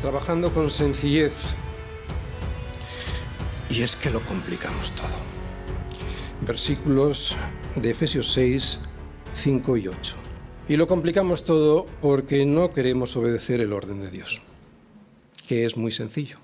trabajando con sencillez. Y es que lo complicamos todo. Versículos de Efesios 6, 5 y 8. Y lo complicamos todo porque no queremos obedecer el orden de Dios, que es muy sencillo.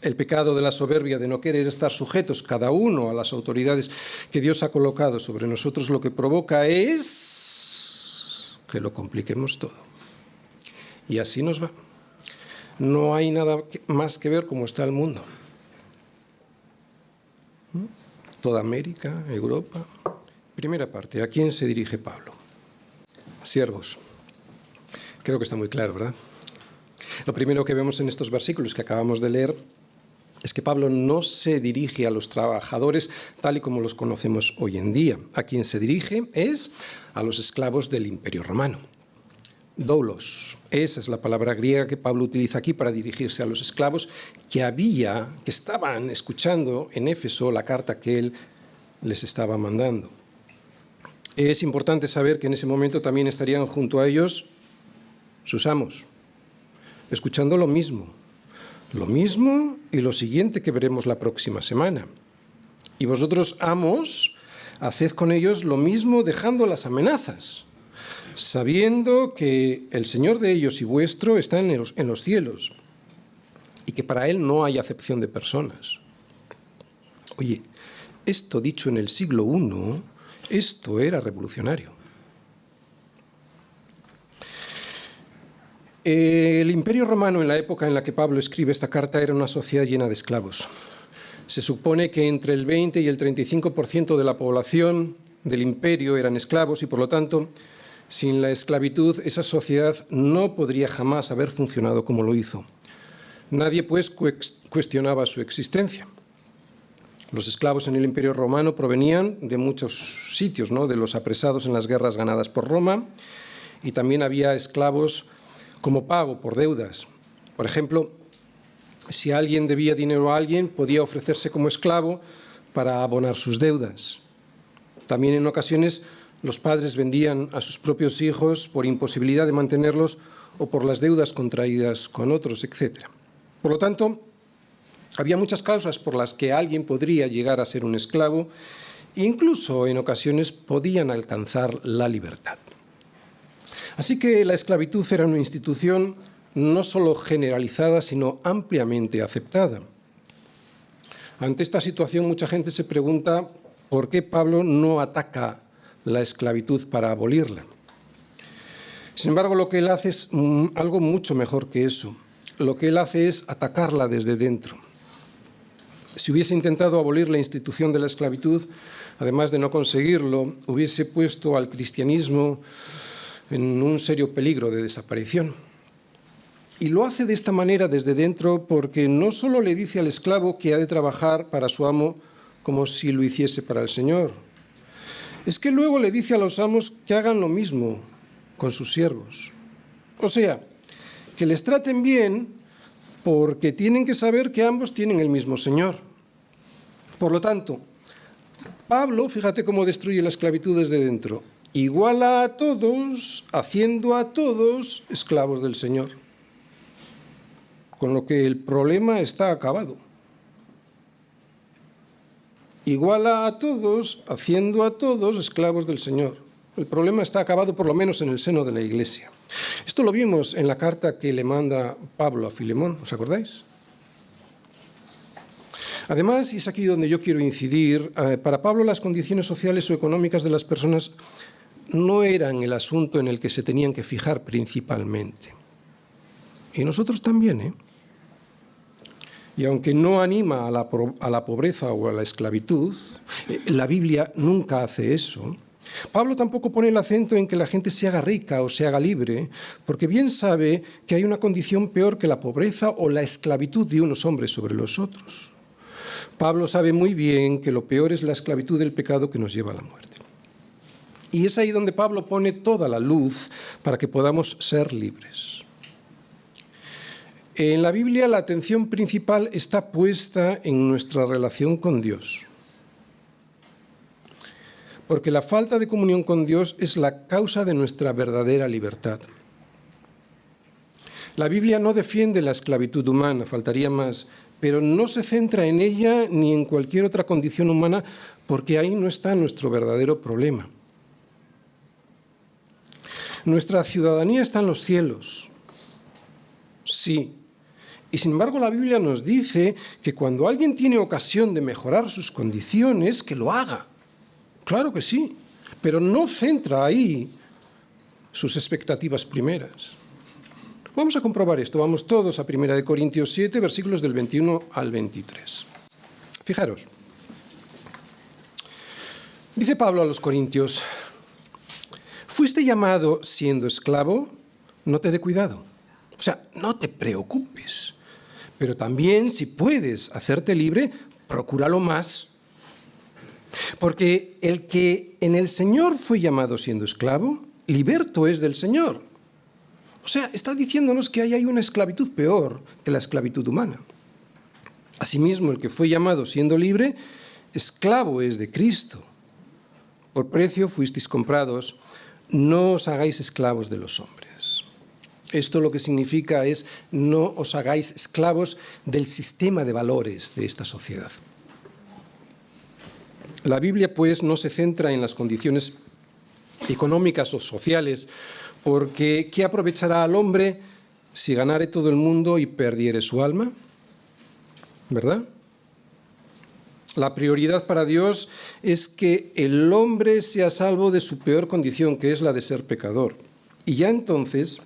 El pecado de la soberbia de no querer estar sujetos cada uno a las autoridades que Dios ha colocado sobre nosotros lo que provoca es que lo compliquemos todo. Y así nos va. No hay nada más que ver cómo está el mundo. Toda América, Europa. Primera parte, ¿a quién se dirige Pablo? Siervos. Creo que está muy claro, ¿verdad? Lo primero que vemos en estos versículos que acabamos de leer es que Pablo no se dirige a los trabajadores tal y como los conocemos hoy en día. A quien se dirige es a los esclavos del Imperio Romano. Doulos, esa es la palabra griega que Pablo utiliza aquí para dirigirse a los esclavos que estaban escuchando en Éfeso la carta que él les estaba mandando. Es importante saber que en ese momento también estarían junto a ellos sus amos, escuchando lo mismo y lo siguiente que veremos la próxima semana. Y vosotros, amos, haced con ellos lo mismo dejando las amenazas, sabiendo que el Señor de ellos y vuestro está en los cielos y que para Él no hay acepción de personas. Oye, esto dicho en el siglo I, esto era revolucionario. El Imperio Romano, en la época en la que Pablo escribe esta carta, era una sociedad llena de esclavos. Se supone que entre el 20 y el 35% de la población del imperio eran esclavos y, por lo tanto, sin la esclavitud, esa sociedad no podría jamás haber funcionado como lo hizo. Nadie, pues, cuestionaba su existencia. Los esclavos en el Imperio Romano provenían de muchos sitios, ¿no? De los apresados en las guerras ganadas por Roma, y también había esclavos como pago por deudas. Por ejemplo, si alguien debía dinero a alguien, podía ofrecerse como esclavo para abonar sus deudas. También en ocasiones los padres vendían a sus propios hijos por imposibilidad de mantenerlos o por las deudas contraídas con otros, etc. Por lo tanto, había muchas causas por las que alguien podría llegar a ser un esclavo e incluso en ocasiones podían alcanzar la libertad. Así que la esclavitud era una institución no solo generalizada, sino ampliamente aceptada. Ante esta situación, mucha gente se pregunta por qué Pablo no ataca la esclavitud para abolirla. Sin embargo, lo que él hace es algo mucho mejor que eso. Lo que él hace es atacarla desde dentro. Si hubiese intentado abolir la institución de la esclavitud, además de no conseguirlo, hubiese puesto al cristianismo en un serio peligro de desaparición. Y lo hace de esta manera desde dentro porque no solo le dice al esclavo que ha de trabajar para su amo como si lo hiciese para el Señor. Es que luego le dice a los amos que hagan lo mismo con sus siervos. O sea, que les traten bien porque tienen que saber que ambos tienen el mismo Señor. Por lo tanto, Pablo, fíjate cómo destruye la esclavitud desde dentro. Iguala a todos, haciendo a todos esclavos del Señor. Con lo que el problema está acabado. Iguala a todos, haciendo a todos esclavos del Señor. El problema está acabado, por lo menos en el seno de la Iglesia. Esto lo vimos en la carta que le manda Pablo a Filemón, ¿os acordáis? Además, y es aquí donde yo quiero incidir, para Pablo las condiciones sociales o económicas de las personas no eran el asunto en el que se tenían que fijar principalmente. Y nosotros también, ¿eh? Y aunque no anima a la pobreza o a la esclavitud, la Biblia nunca hace eso. Pablo tampoco pone el acento en que la gente se haga rica o se haga libre, porque bien sabe que hay una condición peor que la pobreza o la esclavitud de unos hombres sobre los otros. Pablo sabe muy bien que lo peor es la esclavitud del pecado que nos lleva a la muerte. Y es ahí donde Pablo pone toda la luz para que podamos ser libres. En la Biblia la atención principal está puesta en nuestra relación con Dios. Porque la falta de comunión con Dios es la causa de nuestra verdadera libertad. La Biblia no defiende la esclavitud humana, faltaría más, pero no se centra en ella ni en cualquier otra condición humana, porque ahí no está nuestro verdadero problema. Nuestra ciudadanía está en los cielos, sí. Y sin embargo la Biblia nos dice que cuando alguien tiene ocasión de mejorar sus condiciones, que lo haga. Claro que sí, pero no centra ahí sus expectativas primeras. Vamos a comprobar esto. Vamos todos a 1 Corintios 7, versículos del 21 al 23. Fijaros. Dice Pablo a los corintios: ¿fuiste llamado siendo esclavo? No te dé cuidado. O sea, no te preocupes. Pero también, si puedes hacerte libre, procúralo más. Porque el que en el Señor fue llamado siendo esclavo, liberto es del Señor. O sea, está diciéndonos que hay una esclavitud peor que la esclavitud humana. Asimismo, el que fue llamado siendo libre, esclavo es de Cristo. Por precio fuisteis comprados, no os hagáis esclavos de los hombres. Esto lo que significa es: no os hagáis esclavos del sistema de valores de esta sociedad. La Biblia, pues, no se centra en las condiciones económicas o sociales, porque ¿qué aprovechará al hombre si ganare todo el mundo y perdiere su alma? ¿Verdad? La prioridad para Dios es que el hombre sea salvo de su peor condición, que es la de ser pecador. Y ya entonces,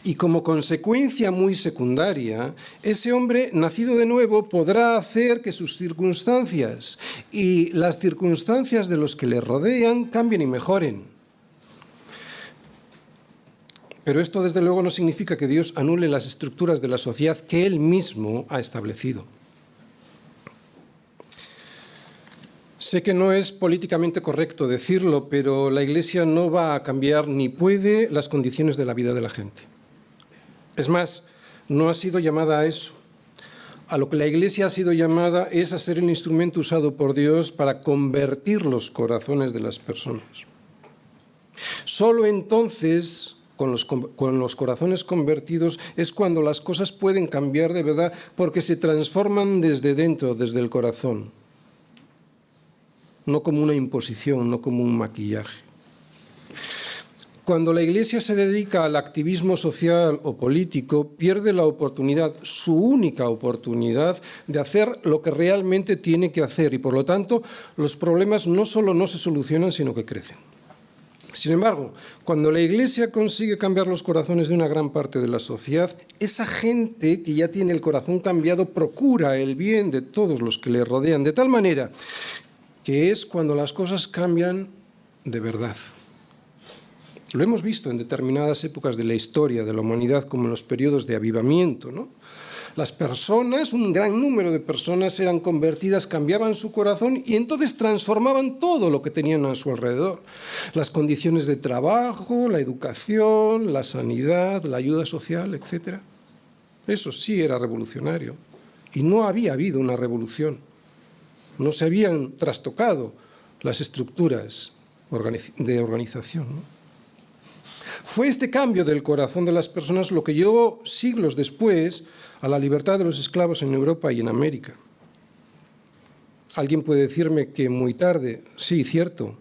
y como consecuencia muy secundaria, ese hombre nacido de nuevo podrá hacer que sus circunstancias y las circunstancias de los que le rodean cambien y mejoren. Pero esto desde luego no significa que Dios anule las estructuras de la sociedad que Él mismo ha establecido. Sé que no es políticamente correcto decirlo, pero la Iglesia no va a cambiar ni puede las condiciones de la vida de la gente. Es más, no ha sido llamada a eso. A lo que la Iglesia ha sido llamada es a ser el instrumento usado por Dios para convertir los corazones de las personas. Solo entonces, con los corazones convertidos, es cuando las cosas pueden cambiar de verdad, porque se transforman desde dentro, desde el corazón. No como una imposición, no como un maquillaje. Cuando la Iglesia se dedica al activismo social o político, pierde la oportunidad, su única oportunidad, de hacer lo que realmente tiene que hacer, y por lo tanto los problemas no solo no se solucionan, sino que crecen. Sin embargo, cuando la Iglesia consigue cambiar los corazones de una gran parte de la sociedad, esa gente que ya tiene el corazón cambiado procura el bien de todos los que le rodean, de tal manera que es cuando las cosas cambian de verdad. Lo hemos visto en determinadas épocas de la historia de la humanidad, como en los periodos de avivamiento, ¿no? Las personas, un gran número de personas eran convertidas, cambiaban su corazón y entonces transformaban todo lo que tenían a su alrededor. Las condiciones de trabajo, la educación, la sanidad, la ayuda social, etc. Eso sí era revolucionario. Y no había habido una revolución. No se habían trastocado las estructuras de organización, ¿no? Fue este cambio del corazón de las personas lo que llevó siglos después a la libertad de los esclavos en Europa y en América. Alguien puede decirme que muy tarde, sí, cierto,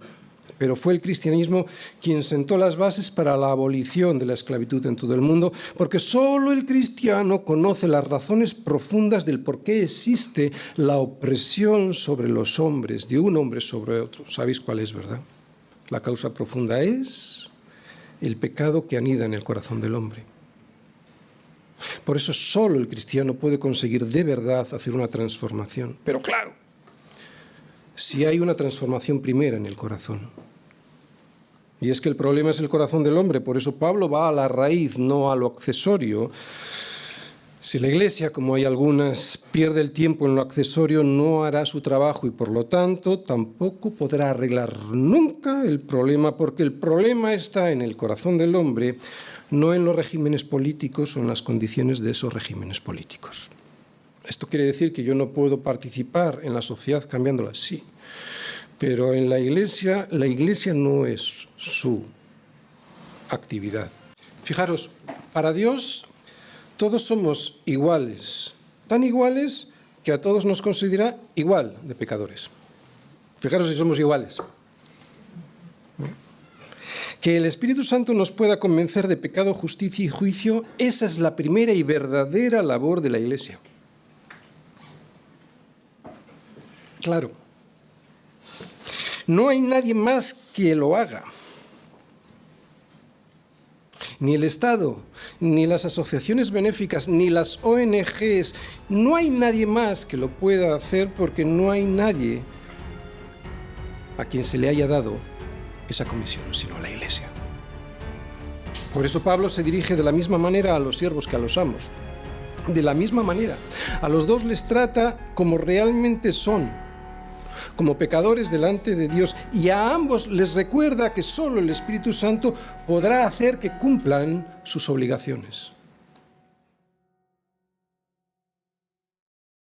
pero fue el cristianismo quien sentó las bases para la abolición de la esclavitud en todo el mundo, porque solo el cristiano conoce las razones profundas del por qué existe la opresión sobre los hombres, de un hombre sobre otro. ¿Sabéis cuál es, verdad? La causa profunda es el pecado que anida en el corazón del hombre. Por eso solo el cristiano puede conseguir de verdad hacer una transformación. Pero claro, si hay una transformación primera en el corazón. Y es que el problema es el corazón del hombre, por eso Pablo va a la raíz, no a lo accesorio. Si la Iglesia, como hay algunas, pierde el tiempo en lo accesorio, no hará su trabajo y por lo tanto tampoco podrá arreglar nunca el problema, porque el problema está en el corazón del hombre, no en los regímenes políticos o en las condiciones de esos regímenes políticos. Esto quiere decir que yo no puedo participar en la sociedad cambiándola, sí, pero en la Iglesia no es su actividad. Fijaros, Para Dios todos somos iguales, tan iguales que a todos nos considera igual de pecadores. Fijaros si somos iguales. Que el Espíritu Santo nos pueda convencer de pecado, justicia y juicio, esa es la primera y verdadera labor de la Iglesia. Claro. No hay nadie más que lo haga. Ni el Estado, ni las asociaciones benéficas, ni las ONGs. No hay nadie más que lo pueda hacer porque no hay nadie a quien se le haya dado esa comisión, sino a la Iglesia. Por eso Pablo se dirige de la misma manera a los siervos que a los amos. De la misma manera. A los dos les trata como realmente son, como pecadores delante de Dios, y a ambos les recuerda que solo el Espíritu Santo podrá hacer que cumplan sus obligaciones.